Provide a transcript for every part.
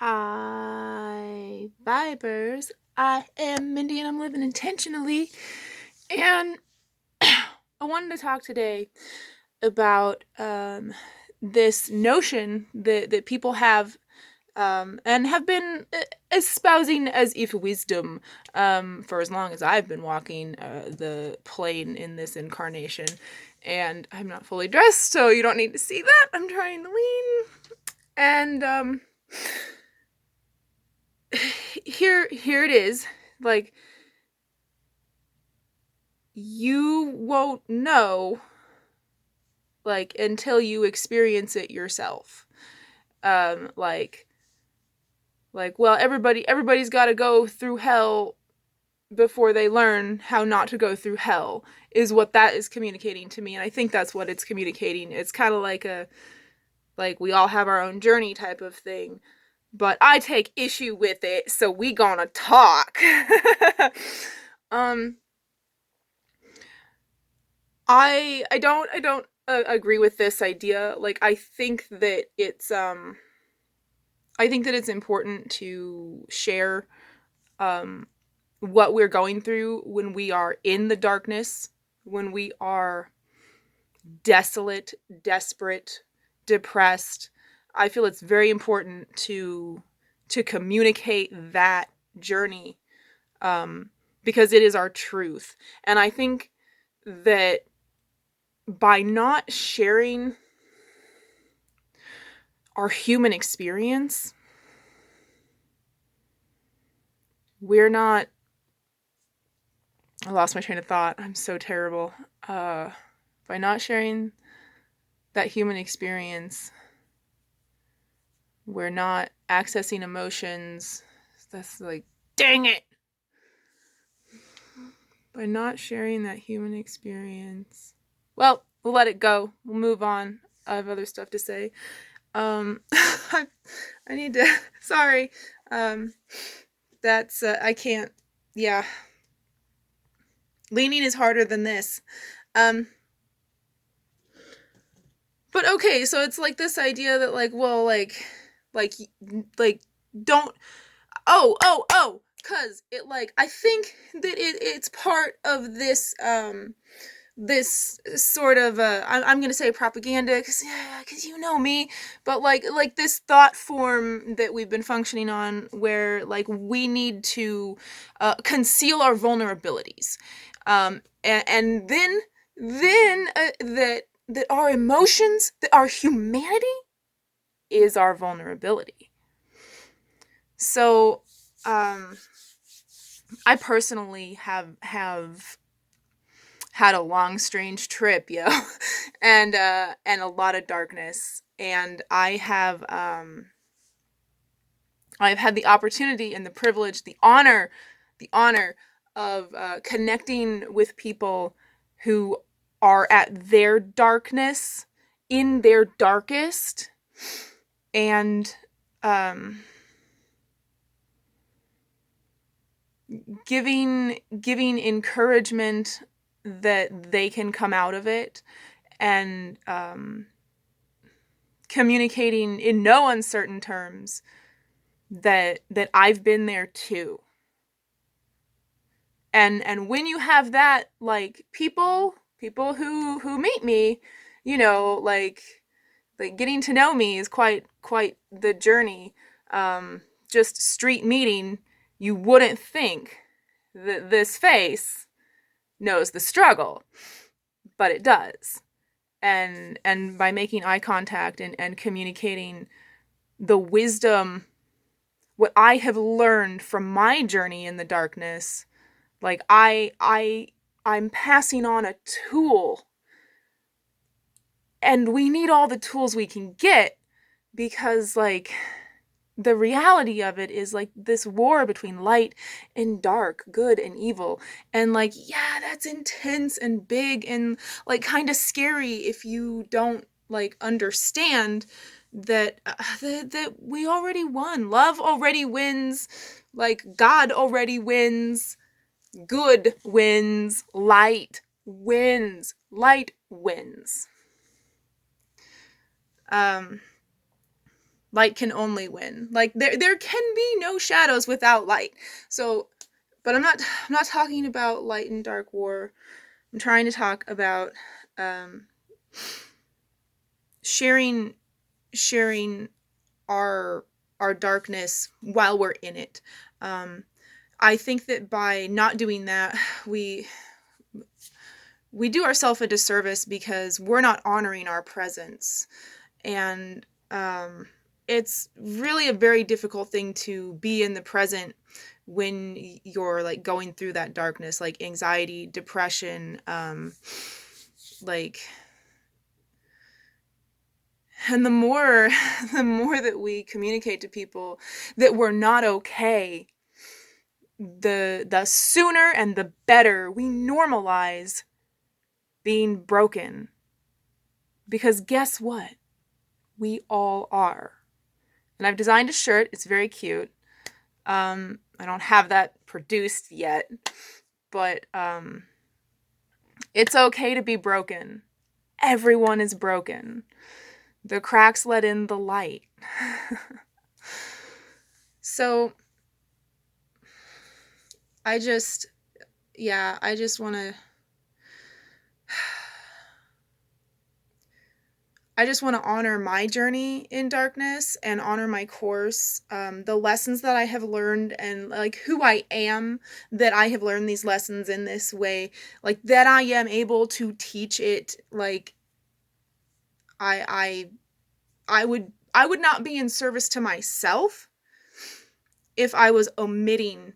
Hi, Vibers. I am Mindy and I'm living intentionally. And I wanted to talk today about this notion that people have and have been espousing as if wisdom for as long as I've been walking the plane in this incarnation. And I'm not fully dressed, so you don't need to see that. I'm trying to lean. And here it is. Like, you won't know, like, until you experience it yourself. um like well, everybody's got to go through hell before they learn how not to go through hell, is what that is communicating to me. And I think that's what it's communicating. It's kind of like we all have our own journey type of thing, but I take issue with it, so we gonna talk. um I don't agree with this idea. Like, I think that it's important to share um what we're going through when we are in the darkness, when we are desolate, desperate, depressed. I feel it's very important to communicate that journey, um because it is our truth. And I think that by not sharing our human experience, we're not. I lost my train of thought. I'm so terrible. Uh, by not sharing that human experience, we're not accessing emotions. That's like, dang it. By not sharing that human experience. Well, we'll let it go. We'll move on. I have other stuff to say. I need to. Sorry. That's. I can't. Yeah. Leaning is harder than this. Um, but okay, so it's like this idea that, like, well, like, like, don't. Oh, cause it, like, I think that it's part of this this sort of I'm gonna say propaganda, cause you know me, but like this thought form that we've been functioning on, where like we need to conceal our vulnerabilities, and then that our emotions, that our humanity is our vulnerability. So I personally have had a long, strange trip, yo, and a lot of darkness. And I've had the opportunity and the privilege, the honor of connecting with people who are at their darkness, in their darkest, and um, giving encouragement that they can come out of it, and communicating in no uncertain terms that I've been there too. And when you have that, like, people who meet me, you know, like getting to know me is quite the journey. Just street meeting, you wouldn't think that this face knows the struggle, but it does. And by making eye contact and communicating the wisdom, what I have learned from my journey in the darkness, like I'm passing on a tool. And we need all the tools we can get, because, like, the reality of it is, like, this war between light and dark, good and evil. And, like, yeah, that's intense and big and, like, kind of scary if you don't, like, understand that that we already won. Love already wins. Like, God already wins. Good wins. Light wins. Light wins. Um Light can only win. Like there can be no shadows without light. So, but I'm not talking about light and dark war. I'm trying to talk about sharing our darkness while we're in it. I think that by not doing that, we do ourselves a disservice because we're not honoring our presence. And it's really a very difficult thing to be in the present when you're like going through that darkness, like anxiety, depression, like, and the more that we communicate to people that we're not okay, the sooner and the better we normalize being broken. Because guess what? We all are. And I've designed a shirt. It's very cute. I don't have that produced yet, but it's okay to be broken. Everyone is broken. The cracks let in the light. So I just want to honor my journey in darkness and honor my course, the lessons that I have learned, and like who I am, that I have learned these lessons in this way, like that I am able to teach it. Like I would not be in service to myself if I was omitting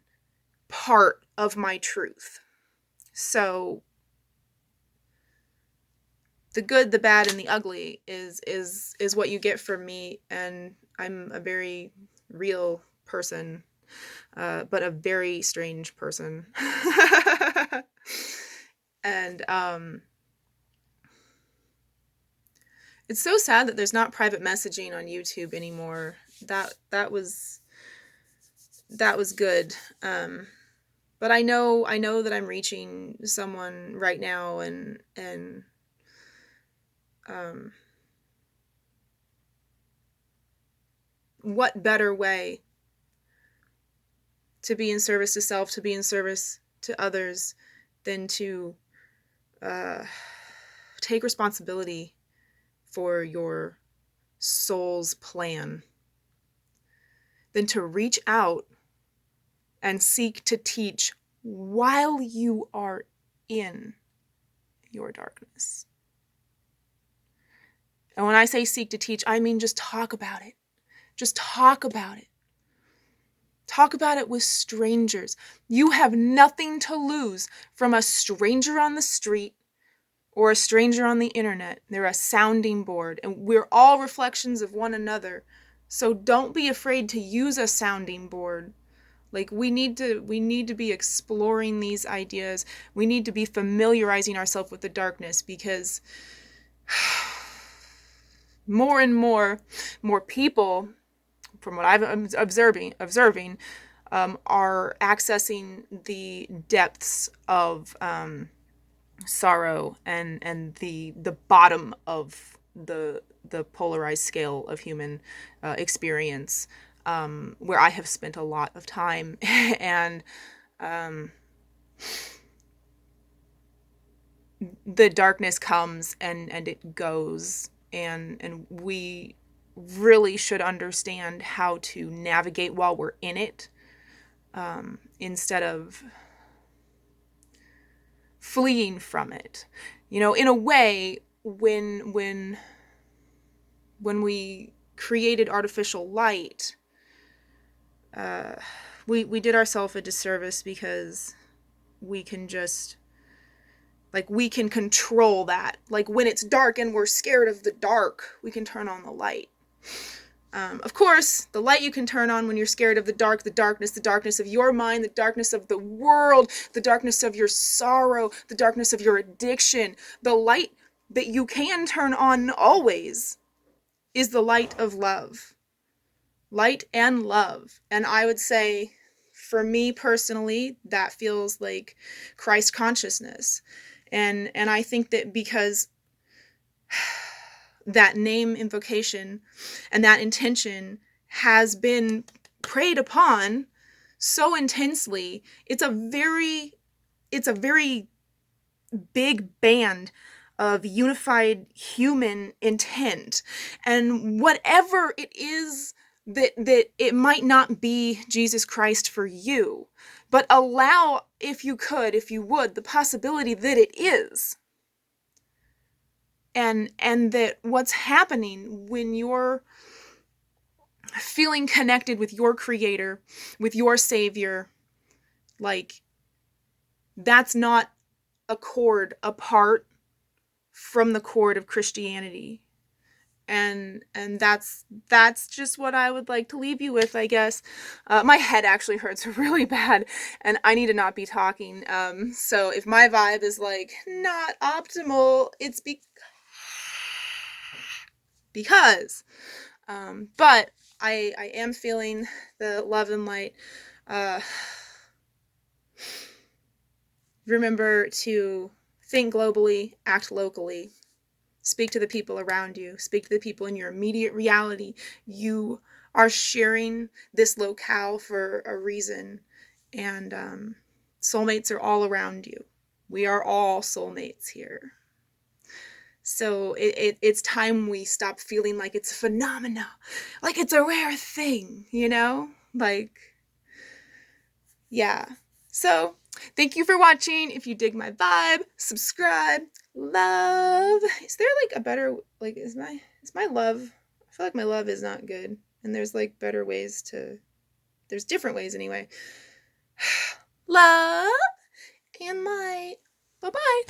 part of my truth. So the good, the bad, and the ugly is what you get from me, and I'm a very real person, but a very strange person. And it's so sad that there's not private messaging on YouTube anymore. That was good. But I know that I'm reaching someone right now, and what better way to be in service to self, to be in service to others, than to take responsibility for your soul's plan, than to reach out and seek to teach while you are in your darkness. And when I say seek to teach, I mean just talk about it. Just talk about it. Talk about it with strangers. You have nothing to lose from a stranger on the street or a stranger on the internet. They're a sounding board, and we're all reflections of one another. So don't be afraid to use a sounding board. Like we need to be exploring these ideas. We need to be familiarizing ourselves with the darkness, because more and more people, from what I'm observing, are accessing the depths of sorrow and the bottom of the polarized scale of human experience, where I have spent a lot of time. And the darkness comes and it goes, and we really should understand how to navigate while we're in it, instead of fleeing from it. You know, in a way, when we created artificial light, we did ourselves a disservice, because we can just, like, we can control that. Like, when it's dark and we're scared of the dark, we can turn on the light. Of course, the light you can turn on when you're scared of the dark, the darkness of your mind, the darkness of the world, the darkness of your sorrow, the darkness of your addiction. The light that you can turn on always is the light of love. Light and love. And I would say, for me personally, that feels like Christ consciousness. And I think that because that name invocation and that intention has been preyed upon so intensely. It's a very big band of unified human intent. And whatever it is that it might not be Jesus Christ for you, but allow, if you would, the possibility that it is. And that what's happening when you're feeling connected with your creator, with your savior, like, that's not a chord apart from the chord of Christianity. And that's just what I would like to leave you with, I guess. My head actually hurts really bad, and I need to not be talking. So if my vibe is like not optimal, it's because. But I am feeling the love and light. Remember to think globally, act locally. Speak to the people around you. Speak to the people in your immediate reality. You are sharing this locale for a reason. And soulmates are all around you. We are all soulmates here. So it's time we stop feeling like it's a phenomena. Like it's a rare thing, you know? Like, yeah. So, thank you for watching. If you dig my vibe, subscribe. Love. Is there like a better, like, is my love, I feel like my love is not good. And there's like better ways there's different ways anyway. Love and light. Bye-bye.